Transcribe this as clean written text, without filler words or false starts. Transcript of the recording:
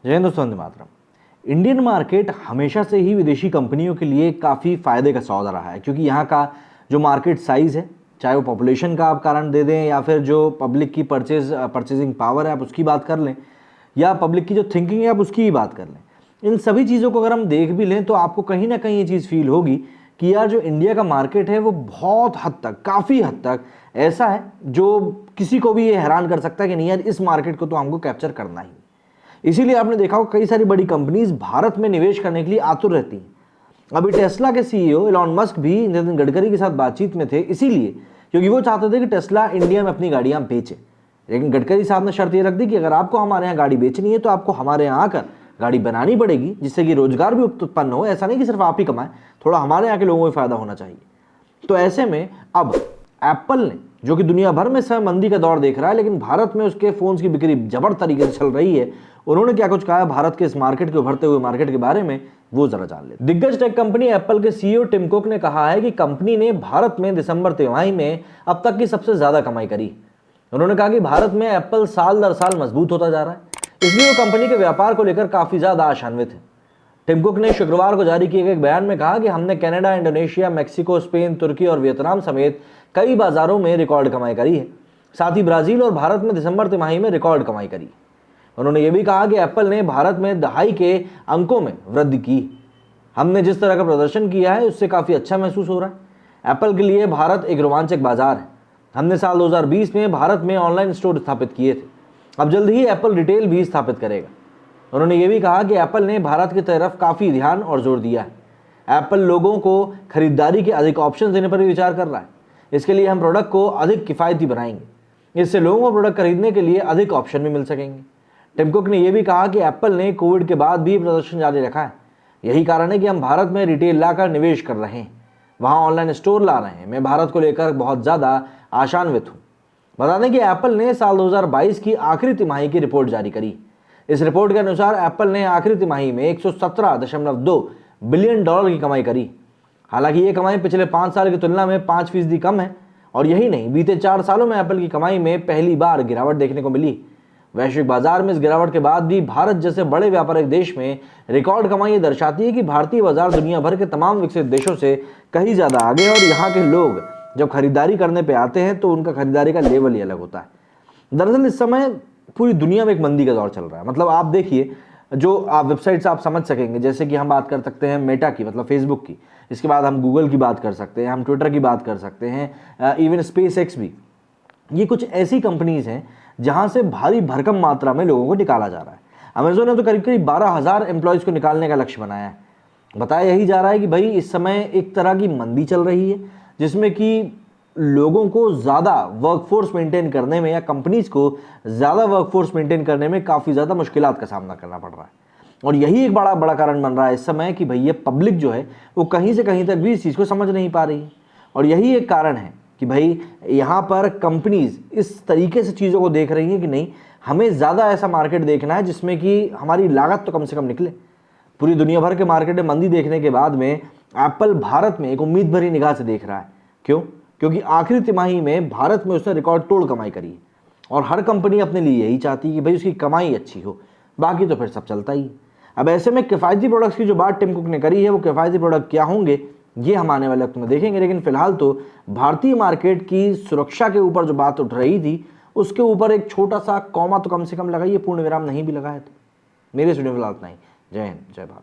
जय हिंद दोस्तों, Vande Mataram. Indian market हमेशा से ही विदेशी कंपनियों के लिए काफ़ी फ़ायदे का सौदा रहा है, क्योंकि यहाँ का जो मार्केट साइज़ है, चाहे वो पॉपुलेशन का आप कारण दे दें या फिर जो पब्लिक की परचेजिंग पावर है आप उसकी बात कर लें, या पब्लिक की जो थिंकिंग है आप उसकी ही बात कर लें, इन सभी चीज़ों को अगर हम देख भी लें तो आपको कहीं ना कहीं ये चीज़ फील होगी कि यार जो इंडिया का मार्केट है वो बहुत हद तक, काफ़ी हद तक ऐसा है जो किसी को भी ये हैरान कर सकता है कि नहीं यार, इस मार्केट को तो हमको कैप्चर करना ही। इसीलिए आपने देखा होगा कई सारी बड़ी कंपनीज भारत में निवेश करने के लिए आतुर रहती हैं। अभी टेस्ला के सीईओ एलॉन मस्क भी नितिन गडकरी के साथ बातचीत में थे, इसीलिए क्योंकि वो चाहते थे कि टेस्ला इंडिया में अपनी गाड़ियां बेचे। लेकिन गडकरी साहब ने शर्त ये रख दी कि अगर आपको हमारे यहाँ गाड़ी बेचनी है तो आपको हमारे यहाँ आकर गाड़ी बनानी पड़ेगी, जिससे कि रोजगार भी उत्पन्न हो। ऐसा नहीं कि सिर्फ आप ही कमाएं, थोड़ा हमारे यहाँ के लोगों को फायदा होना चाहिए। तो ऐसे में अब एप्पल ने, जो कि दुनिया भर में समय मंदी का दौर देख रहा है, लेकिन भारत में उसके फोन्स की बिक्री जबर तरीके से चल रही है, उन्होंने क्या कुछ कहा है भारत के इस मार्केट के उभरते हुए मार्केट के बारे में, वो जरा जान लेते। दिग्गज टेक कंपनी एप्पल के सीईओ टिम कुक ने कहा है कि कंपनी ने भारत में दिसंबर तिमाही में अब तक की सबसे ज्यादा कमाई करी। उन्होंने कहा कि भारत में एप्पल साल दर साल मजबूत होता जा रहा है, इसलिए वो कंपनी के व्यापार को लेकर काफी ज्यादा आशान्वित है। टिम कुक ने शुक्रवार को जारी किए गए एक बयान में कहा कि हमने कनाडा, इंडोनेशिया, मैक्सिको, स्पेन, तुर्की और वियतनाम समेत कई बाजारों में रिकॉर्ड कमाई करी है। साथ ही ब्राजील और भारत में दिसंबर तिमाही में रिकॉर्ड कमाई करी। उन्होंने ये भी कहा कि एप्पल ने भारत में दहाई के अंकों में वृद्धि की। हमने जिस तरह का प्रदर्शन किया है उससे काफ़ी अच्छा महसूस हो रहा है। एप्पल के लिए भारत एक रोमांचक बाजार है। हमने साल 2020 में भारत में ऑनलाइन स्टोर स्थापित किए थे, अब जल्द ही एप्पल रिटेल भी स्थापित करेगा। उन्होंने ये भी कहा कि एप्पल ने भारत की तरफ काफ़ी ध्यान और जोर दिया है। एप्पल लोगों को खरीदारी के अधिक ऑप्शन देने पर भी विचार कर रहा है। इसके लिए हम प्रोडक्ट को अधिक किफ़ायती बनाएंगे, इससे लोगों को प्रोडक्ट खरीदने के लिए अधिक ऑप्शन भी मिल सकेंगे। टिम कुक ने यह भी कहा कि एप्पल ने कोविड के बाद भी प्रदर्शन जारी रखा है। यही कारण है कि हम भारत में रिटेल लाकर निवेश कर रहे हैं, वहां ऑनलाइन स्टोर ला रहे हैं। मैं भारत को लेकर बहुत ज़्यादा आशान्वित हूँ। बता दें कि एप्पल ने साल 2022 की आखिरी तिमाही की रिपोर्ट जारी करी। इस रिपोर्ट के अनुसार एप्पल ने आखिरी तिमाही में 117.2 बिलियन डॉलर की कमाई करी। हालांकि ये कमाई पिछले 5 साल की तुलना में 5% कम है। और यही नहीं, बीते 4 सालों में एप्पल की कमाई में पहली बार गिरावट देखने को मिली। वैश्विक बाजार में इस गिरावट के बाद भी भारत जैसे बड़े व्यापारिक देश में रिकॉर्ड कमाई ये दर्शाती है कि भारतीय बाजार दुनिया भर के तमाम विकसित देशों से कहीं ज़्यादा आगे है। और यहाँ के लोग जब खरीदारी करने पे आते हैं तो उनका खरीदारी का लेवल ही अलग होता है। दरअसल इस समय पूरी दुनिया में एक मंदी का दौर चल रहा है। मतलब आप देखिए, जो आप वेबसाइट्स आप समझ सकेंगे, जैसे कि हम बात कर सकते हैं मेटा की, मतलब फेसबुक की, इसके बाद हम गूगल की बात कर सकते हैं, हम ट्विटर की बात कर सकते हैं, इवन स्पेस एक्स भी। ये कुछ ऐसी कंपनीज हैं जहां से भारी भरकम मात्रा में लोगों को निकाला जा रहा है। अमेजोन ने तो करीब करीब 12,000 एम्प्लॉयज़ को निकालने का लक्ष्य बनाया है। बताया यही जा रहा है कि भाई इस समय एक तरह की मंदी चल रही है, जिसमें कि लोगों को ज़्यादा वर्कफोर्स मेंटेन करने में या कंपनीज को ज़्यादा वर्कफोर्स मेंटेन करने में काफ़ी ज़्यादा मुश्किलात का सामना करना पड़ रहा है। और यही एक बड़ा बड़ा कारण बन रहा है इस समय कि भाई ये पब्लिक जो है वो कहीं से कहीं तक भी इस चीज़ को समझ नहीं पा रही है। और यही एक कारण है कि भाई यहाँ पर कंपनीज इस तरीके से चीज़ों को देख रही हैं कि नहीं, हमें ज़्यादा ऐसा मार्केट देखना है जिसमें कि हमारी लागत तो कम से कम निकले। पूरी दुनिया भर के मार्केट में मंदी देखने के बाद में एप्पल भारत में एक उम्मीद भरी निगाह से देख रहा है। क्यों? क्योंकि आखिरी तिमाही में भारत में उसने रिकॉर्ड तोड़ कमाई करी है। और हर कंपनी अपने लिए यही चाहती है कि भाई उसकी कमाई अच्छी हो, बाकी तो फिर सब चलता ही। अब ऐसे में किफ़ायती प्रोडक्ट्स की जो बात टिम कुक ने करी है, वो किफ़ायती प्रोडक्ट क्या होंगे ये हम आने वाले वक्त में देखेंगे। लेकिन फिलहाल तो भारतीय मार्केट की सुरक्षा के ऊपर जो बात उठ रही थी उसके ऊपर एक छोटा सा कॉमा तो कम से कम लगाइए, पूर्ण विराम नहीं भी लगाया तो। मेरे स्टूडियो फिलहाल इतना ही। जय हिंद, जय भारत।